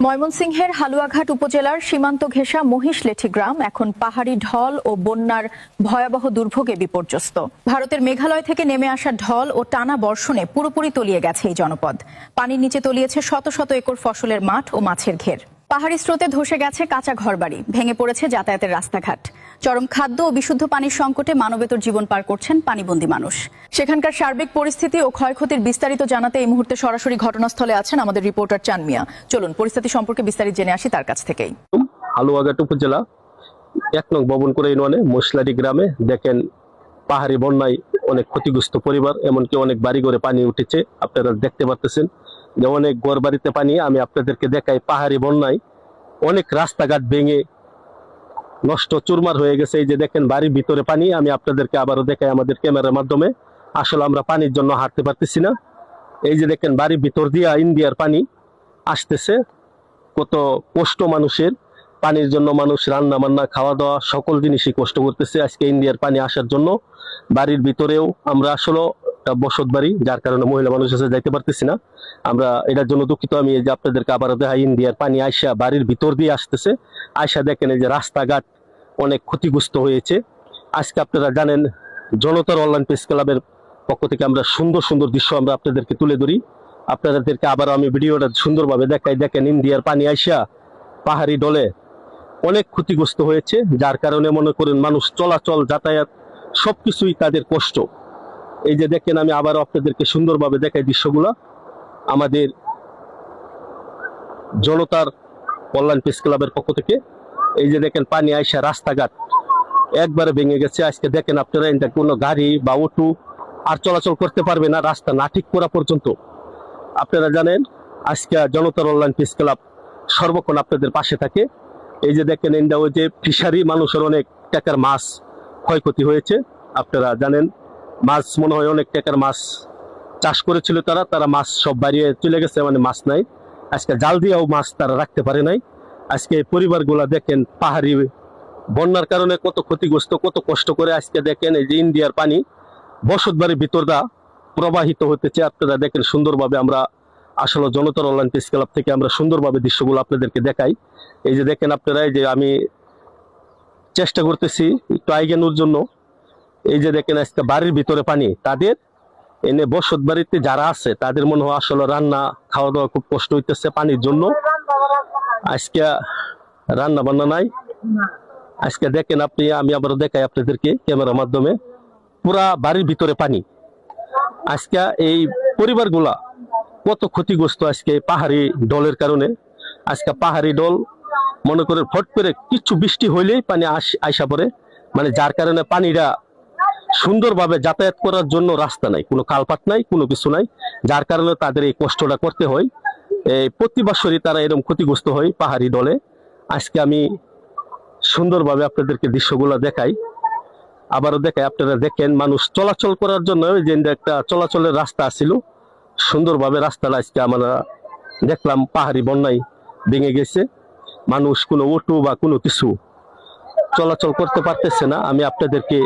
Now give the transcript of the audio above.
ময়মনসিংহের হালুয়াঘাট উপজেলার সীমান্ত ঘেঁষা মহিষলেঠি গ্রাম এখন পাহাড়ি ঢল ও বন্যার ভয়াবহ দুর্ভোগে বিপর্যস্ত। ভারতের মেঘালয় থেকে নেমে আসা ঢল ও টানা বর্ষণে পুরোপুরি তলিয়ে গেছে এই জনপদ। পানির নিচে তলিয়েছে শত শত একর ফসলের মাঠ ও মাছের ঘের। পাহাড়ি স্রোতে ধসে গেছে কাঁচা ঘরবাড়ি, ভেঙে পড়েছে যাতায়াতের রাস্তাঘাট। চরম খাদ্য ও বিশুদ্ধ পানির সংকটে মানবেতর জীবন পার করছেন পানিবন্দী মানুষ। সেখানকার সার্বিক পরিস্থিতি ও ক্ষয়ক্ষতির বিস্তারিত জানাতে এই মুহূর্তে সরাসরি ঘটনাস্থলে আছেন আমাদের রিপোর্টার চান মিয়া। চলুন পরিস্থিতি সম্পর্কে বিস্তারিত জেনে আসি তার কাছ থেকেই। হালুয়াঘাট উপজেলা 1 নং ভবনকুড়া ইউনিয়নে মহিষলেঠি গ্রামে দেখেন পাহাড়ি বন্যায় অনেক ক্ষতিগ্রস্ত পরিবার, এমনকি অনেক বাড়িঘরে পানি উঠেছে। আপনারা দেখতে পাচ্ছেন যে অনেক ঘর বাড়িতে পানি। আমি আপনাদেরকে দেখাই, পাহাড়ি বন্যায় অনেক রাস্তাঘাট ভেঙে নষ্ট চুরমার হয়ে গেছে। এই যে দেখেন বাড়ির ভিতরে পানি। আমি আপনাদেরকে আবারও দেখাই আমাদের ক্যামেরার মাধ্যমে। আসলে আমরা পানির জন্য হাঁটতে পারতেছি না। এই যে দেখেন বাড়ির ভিতর দিয়া ইন্ডিয়ার পানি আসতেছে। কত কষ্ট মানুষের, পানির জন্য মানুষ রান্না বান্না খাওয়া দাওয়া সকল জিনিসই কষ্ট করতেছে আজকে ইন্ডিয়ার পানি আসার জন্য। বাড়ির ভিতরেও আমরা আসলে বসত বাড়ি, যার কারণে মহিলা মানুষ এসে যাইতে পারতেছি না। আমরা এটার জন্য দুঃখিত। আমি এই যে আপনাদেরকে আবারও দেখাই, ইন্ডিয়ার পানি আইসা বাড়ির ভিতর দিয়ে আসতেছে। আইসা দেখেন এই যে রাস্তাঘাট অনেক ক্ষতিগ্রস্ত হয়েছে। আজকে আপনারা জানেন জনতার অনলাইন প্রেস ক্লাবের পক্ষ থেকে আমরা সুন্দর সুন্দর দৃশ্য আমরা আপনাদেরকে তুলে ধরি। আপনাদেরকে আবার আমি ভিডিওটা সুন্দরভাবে দেখাই। দেখেন ইন্ডিয়ার পানি আইসা পাহাড়ি ডলে অনেক ক্ষতিগ্রস্ত হয়েছে, যার কারণে মনে করেন মানুষ চলাচল যাতায়াত সবকিছুই তাদের কষ্ট। এই যে দেখেন আমি আবারও আপনাদেরকে সুন্দরভাবে দেখাই দৃশ্যগুলো আমাদের জনতার অনলাইন প্রেস ক্লাবের পক্ষ থেকে। এই যে দেখেন পানি আইসা রাস্তাঘাট একবারে ভেঙে গেছে। আজকে দেখেন আপনারা এটা কোনো গাড়ি বা অটো আর চলাচল করতে পারবে না রাস্তা না ঠিক করা পর্যন্ত। আপনারা জানেন আজকে জনতার অনলাইন প্রেস ক্লাব সর্বক্ষণ আপনাদের পাশে থাকে। এই যে দেখেন এটা ওই যে ফিশারি, মানুষের অনেক টাকার মাছ ক্ষয়ক্ষতি হয়েছে। আপনারা জানেন মাছ মনে হয় অনেক টাকার মাছ চাষ করেছিল তারা মাছ সব বাড়িয়ে চলে গেছে, মানে মাছ নাই। আজকে জাল দিয়েও মাছ তারা রাখতে পারে নাই। আজকে এই পরিবারগুলা দেখেন পাহাড়ি বন্যার কারণে কত ক্ষতিগ্রস্ত, কত কষ্ট করে আজকে দেখেন এই যে ইন্ডিয়ার পানি বসত বাড়ির ভিতর দা প্রবাহিত হতেছে। আপনারা দেখেন সুন্দরভাবে আমরা আসলে জনতার অনলাইন প্রেস ক্লাব থেকে আমরা সুন্দরভাবে দৃশ্যগুলো আপনাদেরকে দেখাই। এই যে দেখেন আপনারা, এই যে আমি চেষ্টা করতেছি একটু আইগানোর জন্য। এই যে দেখেন আজকে বাড়ির ভিতরে পানি, তাদের এনে বসত বাড়িতে যারা আছে তাদের মনে হয় আসলে রান্না খাওয়া দাওয়া খুব কষ্ট হইতেছে পানির জন্য। আজকে রান্না বান্না নাই। আজকে দেখেন আপনি, আমি আবার দেখাই আপনাদেরকে ক্যামেরার মাধ্যমে, পুরা বাড়ির ভিতরে পানি। আজকে এই পরিবারগুলা কত ক্ষতিগ্রস্ত আজকে পাহাড়ি ডলের কারণে। আজকে পাহাড়ি ডল মনে করে ফট করে কিছু বৃষ্টি হইলেই পানি আইসা পড়ে, মানে যার কারণে পানিটা সুন্দরভাবে যাতায়াত করার জন্য রাস্তা নাই, কোনো কালপাট নাই, কোনো কিছু নাই, যার কারণে তাদের এই কষ্টটা করতে হয়। প্রতি বছরই তারা এরকম ক্ষতিগ্রস্ত হয় পাহাড়ি ডলে। আজকে আমি সুন্দরভাবে আপনাদেরকে দৃশ্যগুলো দেখাই, আবারও দেখাই। আপনারা দেখেন মানুষ চলাচল করার জন্য যে একটা চলাচলের রাস্তা ছিল, সুন্দরভাবে রাস্তাটা আজকে আমরা দেখলাম পাহাড়ি বন্যায় ভেঙে গেছে। মানুষ কোনো অটো বা কোনো কিছু চলাচল করতে পারতেছে না। আমি আপনাদেরকে